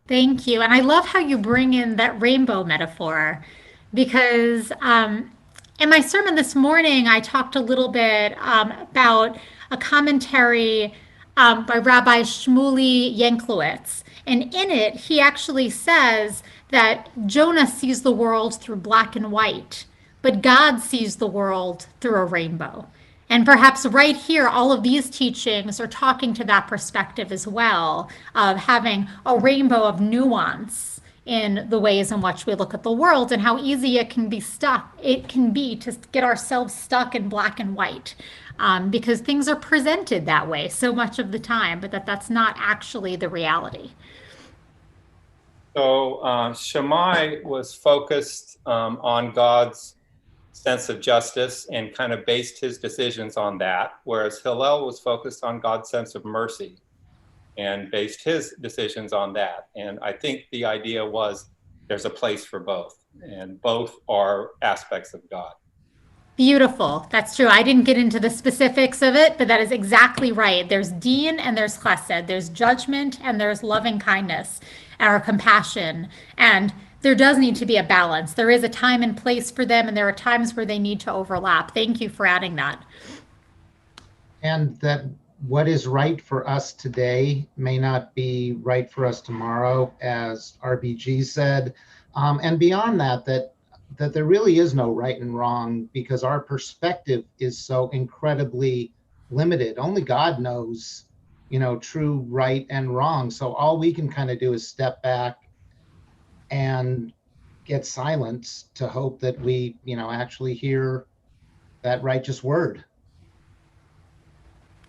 Thank you. And I love how you bring in that rainbow metaphor, because in my sermon this morning, I talked a little bit about a commentary by Rabbi Shmuley Yanklowitz. And in it, he actually says that Jonah sees the world through black and white, but God sees the world through a rainbow. And perhaps right here, all of these teachings are talking to that perspective as well, of having a rainbow of nuance in the ways in which we look at the world and how easy it can be to get ourselves stuck in black and white. Because things are presented that way so much of the time, but that's not actually the reality. So Shammai was focused on God's sense of justice and kind of based his decisions on that, whereas Hillel was focused on God's sense of mercy and based his decisions on that. And I think the idea was there's a place for both, and both are aspects of God. Beautiful. That's true. I didn't get into the specifics of it, but that is exactly right. There's deen and there's chesed. There's judgment and there's loving kindness or compassion. And there does need to be a balance. There is a time and place for them, and there are times where they need to overlap. Thank you for adding that. And that what is right for us today may not be right for us tomorrow, as RBG said. And beyond that, that there really is no right and wrong, because our perspective is so incredibly limited. Only God knows, true right and wrong. So all we can kind of do is step back and get silence to hope that we, actually hear that righteous word.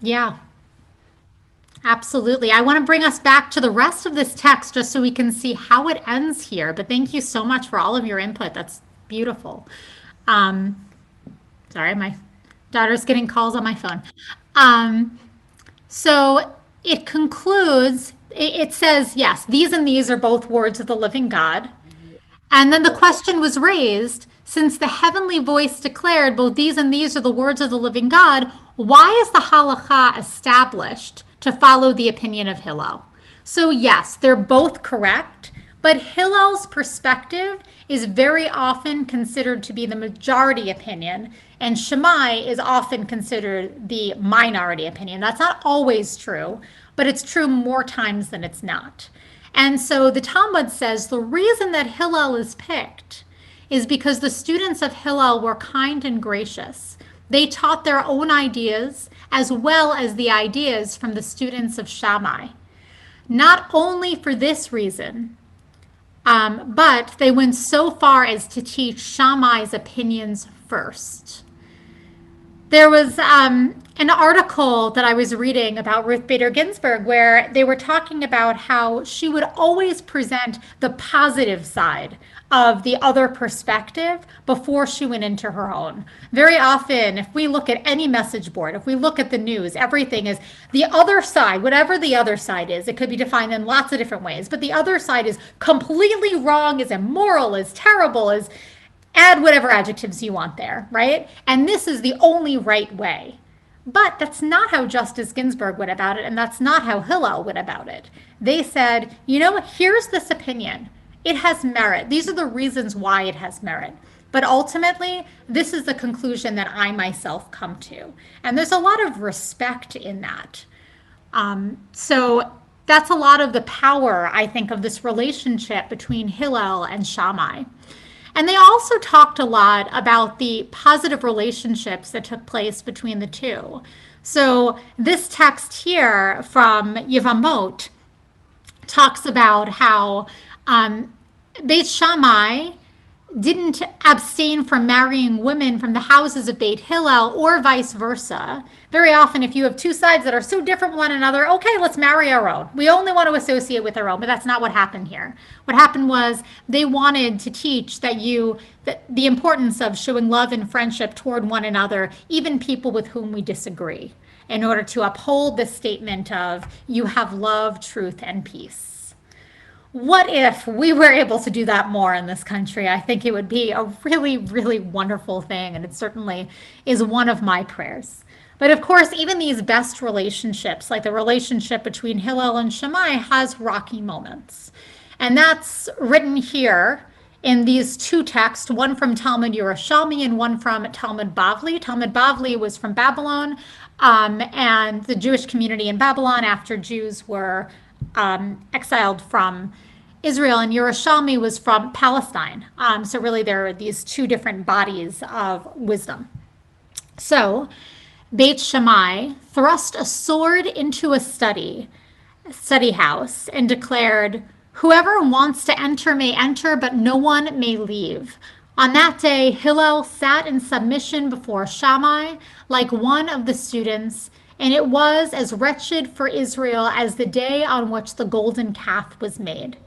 Yeah, absolutely. I want to bring us back to the rest of this text just so we can see how it ends here. But thank you so much for all of your input. That's beautiful. Sorry, my daughter's getting calls on my phone. So it concludes, it says, yes, these and these are both words of the living God. And then the question was raised, since the heavenly voice declared both these and these are the words of the living God, why is the halakha established to follow the opinion of Hillel? So yes, they're both correct, but Hillel's perspective is very often considered to be the majority opinion, and Shammai is often considered the minority opinion. That's not always true, but it's true more times than it's not. And so the Talmud says the reason that Hillel is picked is because the students of Hillel were kind and gracious. They taught their own ideas as well as the ideas from the students of Shammai. Not only for this reason, but they went so far as to teach Shammai's opinions first. There was an article that I was reading about Ruth Bader Ginsburg where they were talking about how she would always present the positive side of the other perspective before she went into her own. Very often, if we look at any message board, if we look at the news, everything is the other side, whatever the other side is. It could be defined in lots of different ways, but the other side is completely wrong, is immoral, is terrible, is add whatever adjectives you want there, right? And this is the only right way. But that's not how Justice Ginsburg went about it, and that's not how Hillel went about it. They said, here's this opinion. It has merit. These are the reasons why it has merit. But ultimately, this is the conclusion that I myself come to. And there's a lot of respect in that. So that's a lot of the power, I think, of this relationship between Hillel and Shammai. And they also talked a lot about the positive relationships that took place between the two. So this text here from Yevamot talks about how Beit Shammai didn't abstain from marrying women from the houses of Beit Hillel or vice versa. Very often, if you have two sides that are so different from one another, okay, let's marry our own. We only want to associate with our own, but that's not what happened here. What happened was they wanted to teach that the importance of showing love and friendship toward one another, even people with whom we disagree, in order to uphold the statement of you have love, truth, and peace. What if we were able to do that more in this country? I think it would be a really, really wonderful thing, and it certainly is one of my prayers. But of course, even these best relationships, like the relationship between Hillel and Shammai, has rocky moments. And that's written here in these two texts, one from Talmud Yerushalmi and one from Talmud Bavli. Talmud Bavli was from Babylon, and the Jewish community in Babylon after Jews were exiled from Israel, and Yerushalmi was from Palestine. So really there are these two different bodies of wisdom. So Beit Shammai thrust a sword into a study house and declared, whoever wants to enter may enter, but no one may leave. On that day, Hillel sat in submission before Shammai like one of the students, and it was as wretched for Israel as the day on which the golden calf was made.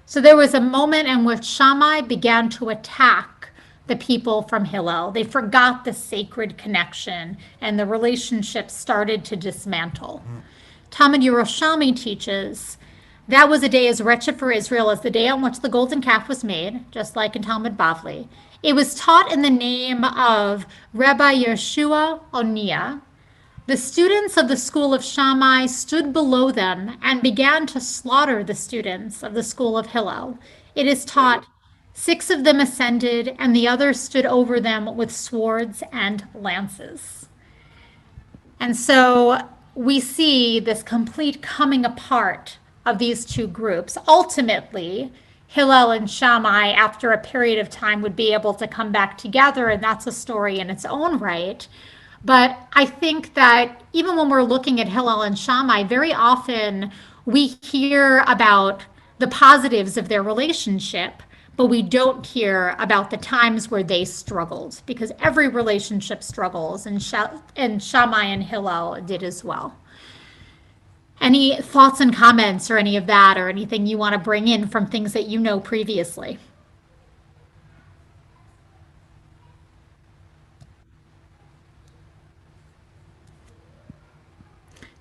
So there was a moment in which Shammai began to attack the people from Hillel. They forgot the sacred connection, and the relationship started to dismantle. Talmud Yerushalmi teaches that was a day as wretched for Israel as the day on which the golden calf was made, just like in Talmud Bavli. It was taught in the name of Rabbi Yeshua Onia. The students of the school of Shammai stood below them and began to slaughter the students of the school of Hillel. It is taught 6 of them ascended, and the others stood over them with swords and lances. And so we see this complete coming apart of these two groups. Ultimately, Hillel and Shammai, after a period of time, would be able to come back together, and that's a story in its own right. But I think that even when we're looking at Hillel and Shammai, very often we hear about the positives of their relationship, but we don't hear about the times where they struggled, because every relationship struggles, and Shammai and Hillel did as well. Any thoughts and comments or any of that, or anything you want to bring in from things that you know previously?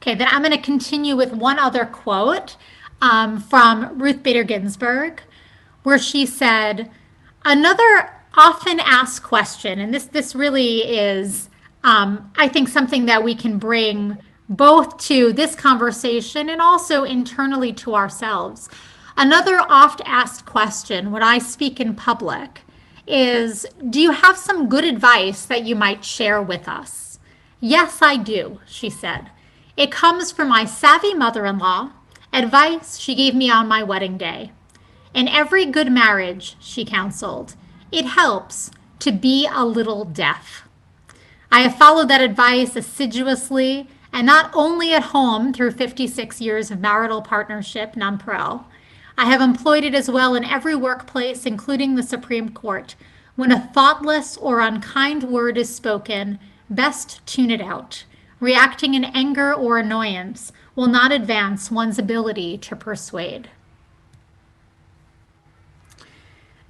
Okay, then I'm going to continue with one other quote from Ruth Bader Ginsburg, where she said, another often asked question, and this really is, I think, something that we can bring both to this conversation and also internally to ourselves. Another oft asked question when I speak in public is, do you have some good advice that you might share with us? Yes, I do, she said. It comes from my savvy mother-in-law, advice she gave me on my wedding day. In every good marriage, she counseled, it helps to be a little deaf. I have followed that advice assiduously, and not only at home through 56 years of marital partnership, non-pro. I have employed it as well in every workplace, including the Supreme Court. When a thoughtless or unkind word is spoken, best tune it out. Reacting in anger or annoyance will not advance one's ability to persuade.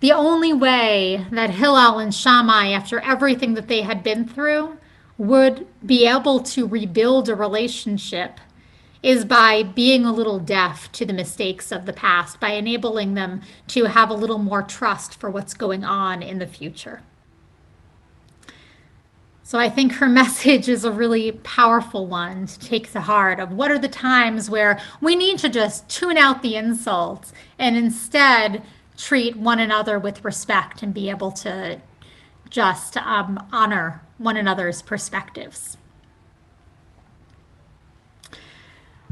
The only way that Hillel and Shammai, after everything that they had been through, would be able to rebuild a relationship is by being a little deaf to the mistakes of the past, by enabling them to have a little more trust for what's going on in the future. So I think her message is a really powerful one to take to heart, of what are the times where we need to just tune out the insults and instead treat one another with respect and be able to just honor one another's perspectives.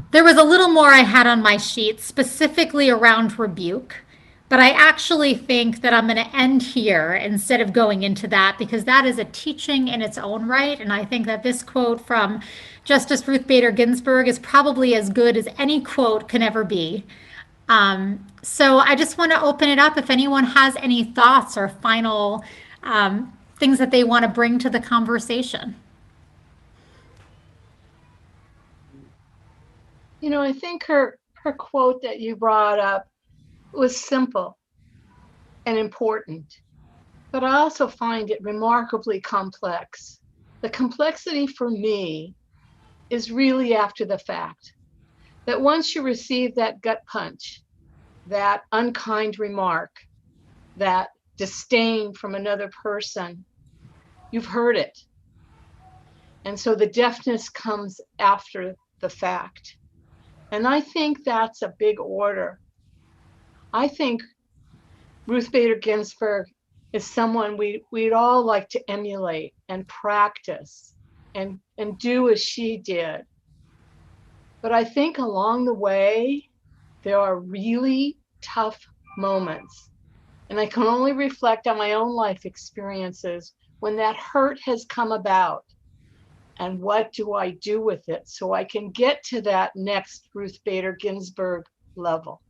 There was a little more I had on my sheet specifically around rebuke, but I actually think that I'm going to end here instead of going into that, because that is a teaching in its own right. And I think that this quote from Justice Ruth Bader Ginsburg is probably as good as any quote can ever be. So I just want to open it up if anyone has any thoughts or final things that they want to bring to the conversation. You know, I think her quote that you brought up was simple and important, but I also find it remarkably complex. The complexity for me is really after the fact, that once you receive that gut punch, that unkind remark, that disdain from another person, you've heard it. And so the deafness comes after the fact. And I think that's a big order. I think Ruth Bader Ginsburg is someone we'd all like to emulate and practice and do as she did. But I think along the way, there are really tough moments. And I can only reflect on my own life experiences when that hurt has come about. And what do I do with it so I can get to that next Ruth Bader Ginsburg level?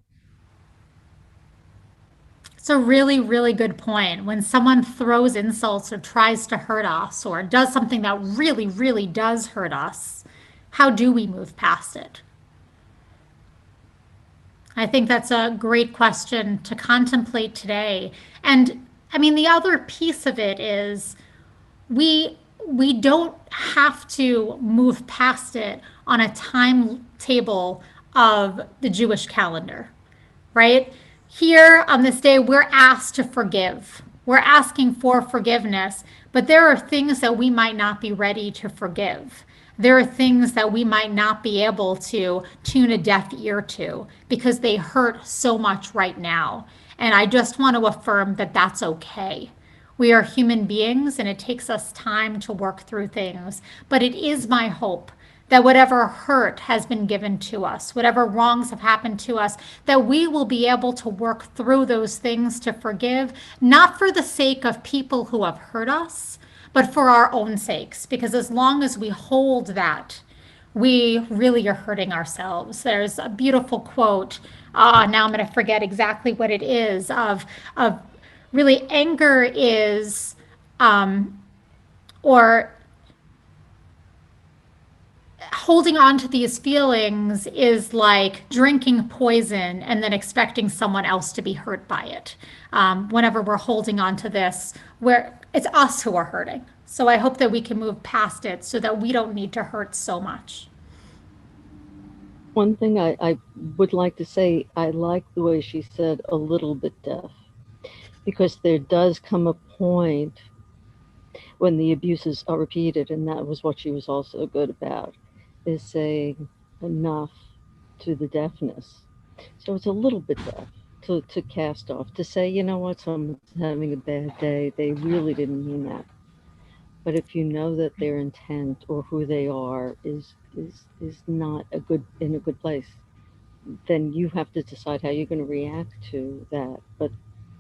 It's a really, really good point. When someone throws insults or tries to hurt us or does something that really, really does hurt us, how do we move past it? I think that's a great question to contemplate today. And I mean, the other piece of it is we don't have to move past it on a timetable of the Jewish calendar, right? Here on this day, we're asked to forgive. We're asking for forgiveness, but there are things that we might not be ready to forgive. There are things that we might not be able to tune a deaf ear to because they hurt so much right now. And I just want to affirm that that's okay. We are human beings and it takes us time to work through things. But it is my hope that whatever hurt has been given to us, whatever wrongs have happened to us, that we will be able to work through those things to forgive, not for the sake of people who have hurt us, but for our own sakes. Because as long as we hold that, we really are hurting ourselves. There's a beautiful quote. Now I'm going to forget exactly what it is of really anger is, or holding on to these feelings is like drinking poison and then expecting someone else to be hurt by it. Whenever we're holding on to this, where it's us who are hurting. So I hope that we can move past it so that we don't need to hurt so much. One thing I would like to say, I like the way she said a little bit deaf, because there does come a point when the abuses are repeated, and that was what she was also good about, is saying enough to the deafness. So it's a little bit deaf to cast off, to say, you know what, someone's having a bad day, they really didn't mean that. But if you know that their intent or who they are is not in a good place, then you have to decide how you're going to react to that. But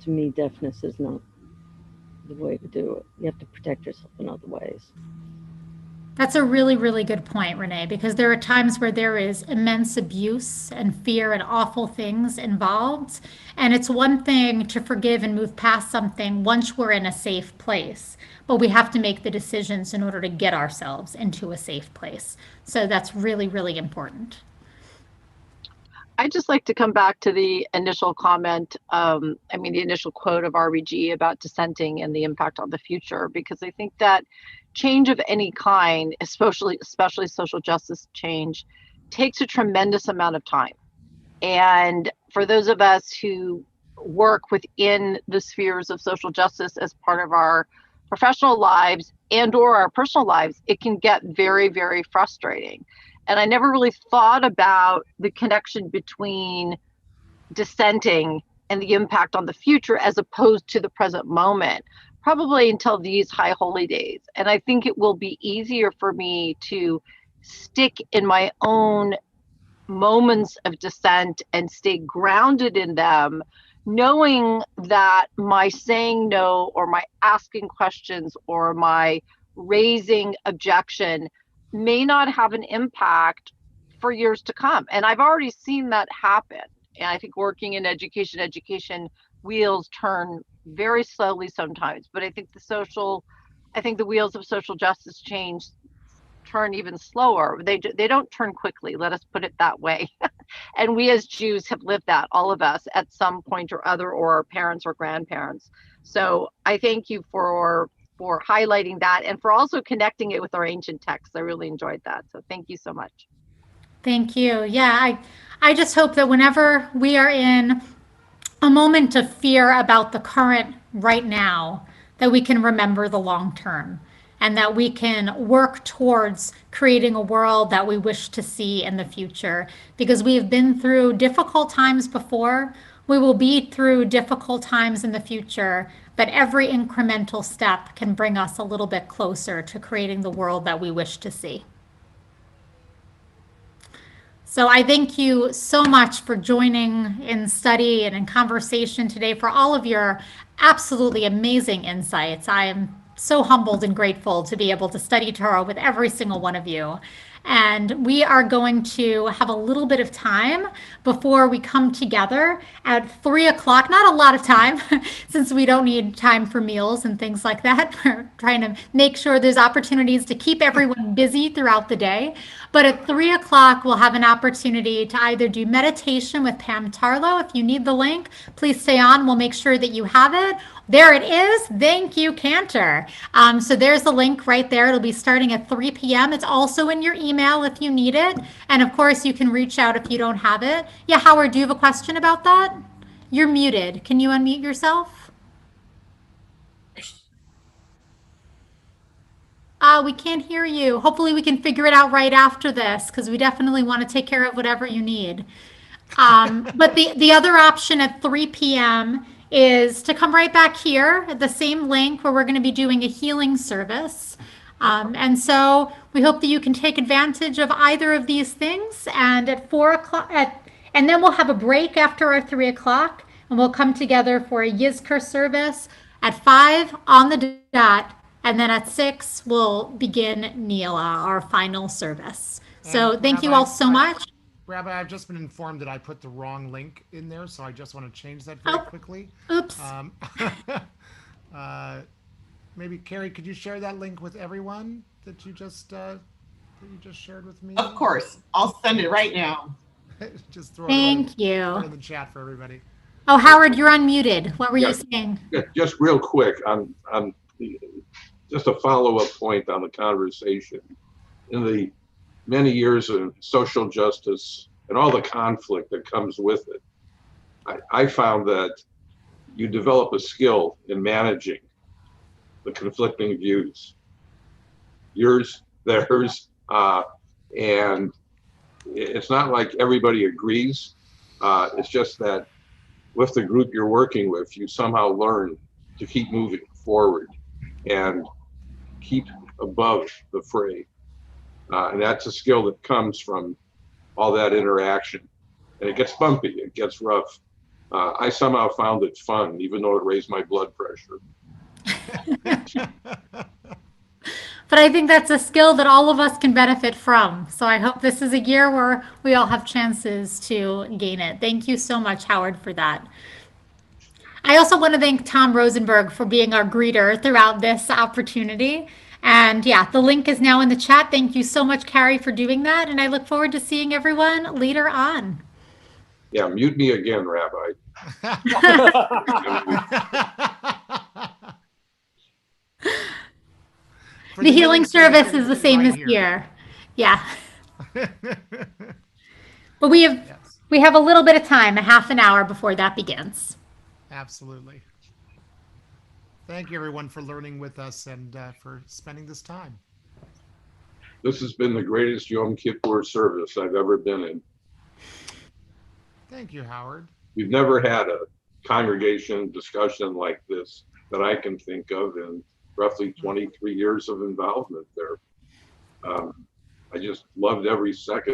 to me, deafness is not the way to do it. You have to protect yourself in other ways. That's a really, really good point, Renee, because there are times where there is immense abuse and fear and awful things involved. And it's one thing to forgive and move past something once we're in a safe place, but we have to make the decisions in order to get ourselves into a safe place. So that's really, really important. I'd just like to come back to the initial comment, the initial quote of RBG about dissenting and the impact on the future, because I think that change of any kind, especially social justice change, takes a tremendous amount of time. And for those of us who work within the spheres of social justice as part of our professional lives and or our personal lives, it can get very, very frustrating. And I never really thought about the connection between dissenting and the impact on the future as opposed to the present moment, probably until these high holy days. And I think it will be easier for me to stick in my own moments of dissent and stay grounded in them, knowing that my saying no or my asking questions or my raising objection may not have an impact for years to come. And I've already seen that happen. And I think working in education wheels turn very slowly sometimes, but I think the wheels of social justice change turn even slower. They don't turn quickly, let us put it that way. And we as Jews have lived that, all of us, at some point or other, or our parents or grandparents. So I thank you for highlighting that and for also connecting it with our ancient texts. I really enjoyed that. So thank you so much. Thank you. Yeah, I just hope that whenever we are in a moment of fear about the current right now, that we can remember the long term and that we can work towards creating a world that we wish to see in the future. Because we have been through difficult times before, we will be through difficult times in the future, but every incremental step can bring us a little bit closer to creating the world that we wish to see. So I thank you so much for joining in study and in conversation today, for all of your absolutely amazing insights. I am so humbled and grateful to be able to study Torah with every single one of you. And we are going to have a little bit of time before we come together at 3 o'clock. Not a lot of time, since we don't need time for meals and things like that. We're trying to make sure there's opportunities to keep everyone busy throughout the day. But at 3 o'clock, we'll have an opportunity to either do meditation with Pam Tarlow. If you need the link, please stay on. We'll make sure that you have it. There it is. Thank you, Cantor. So there's the link right there. It'll be starting at 3 p.m. It's also in your email if you need it. And of course, you can reach out if you don't have it. Yeah, Howard, do you have a question about that? You're muted. Can you unmute yourself? We can't hear you. Hopefully we can figure it out right after this because we definitely want to take care of whatever you need. But the other option at 3 p.m. is to come right back here at the same link where we're going to be doing a healing service. And so we hope that you can take advantage of either of these things. And at 4 o'clock, and then we'll have a break after our 3 o'clock, and we'll come together for a Yizkor service at 5 on the dot. And then at 6, we'll begin Neela, our final service. So And thank you Rabbi, all so much. Rabbi, I've just been informed that I put the wrong link in there, so I just want to change that very quickly. Oops. Maybe Carrie, could you share that link with everyone that you just shared with me? Of course, I'll send it right now. Just throw Thank it you. in the chat for everybody. Oh, Howard, you're unmuted. What were you saying? Just real quick on just a follow-up point on the conversation. In the many years of social justice and all the conflict that comes with it, I found that you develop a skill in managing the conflicting views, yours, theirs, and it's not like everybody agrees. It's just that with the group you're working with, you somehow learn to keep moving forward and keep above the fray. And that's a skill that comes from all that interaction. And it gets bumpy, it gets rough. I somehow found it fun, even though it raised my blood pressure. But I think that's a skill that all of us can benefit from. So I hope this is a year where we all have chances to gain it. Thank you so much, Howard, for that. I also want to thank Tom Rosenberg for being our greeter throughout this opportunity. And yeah, the link is now in the chat. Thank you so much, Carrie, for doing that. And I look forward to seeing everyone later on. Yeah, mute me again, Rabbi. The healing service is the same as here. Yeah. But we have a little bit of time, a half an hour before that begins. Absolutely. Thank you, everyone, for learning with us and for spending this time. This has been the greatest Yom Kippur service I've ever been in. Thank you, Howard. We've never had a congregation discussion like this that I can think of in roughly 23 years of involvement there. I just loved every second.